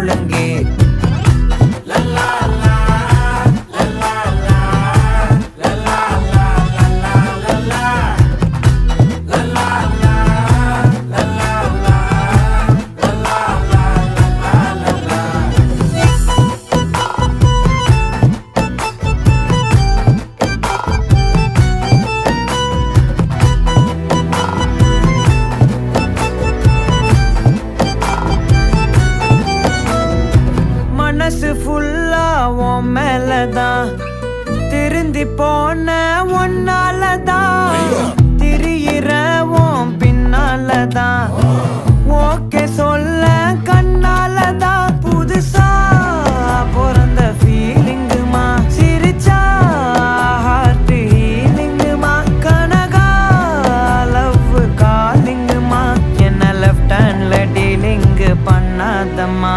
ஒழுங்கே. மனசு ஃபுல்லா உன் மேலதான், திருந்தி போன ஒன்னாலதான், திரியிற உன் பின்னாலதான், ஓகே சொல்ல கண்ணாலதான். புதுசா பிறந்த ஃபீலிங்குமா, சிரிச்சா ஹார்ட் ஹீலிங்குமா, கனகா லவ் காலிங்குமா, என்ன லெஃப்ட் ஹேண்ட்ல டீலிங் பண்ணாதம்மா.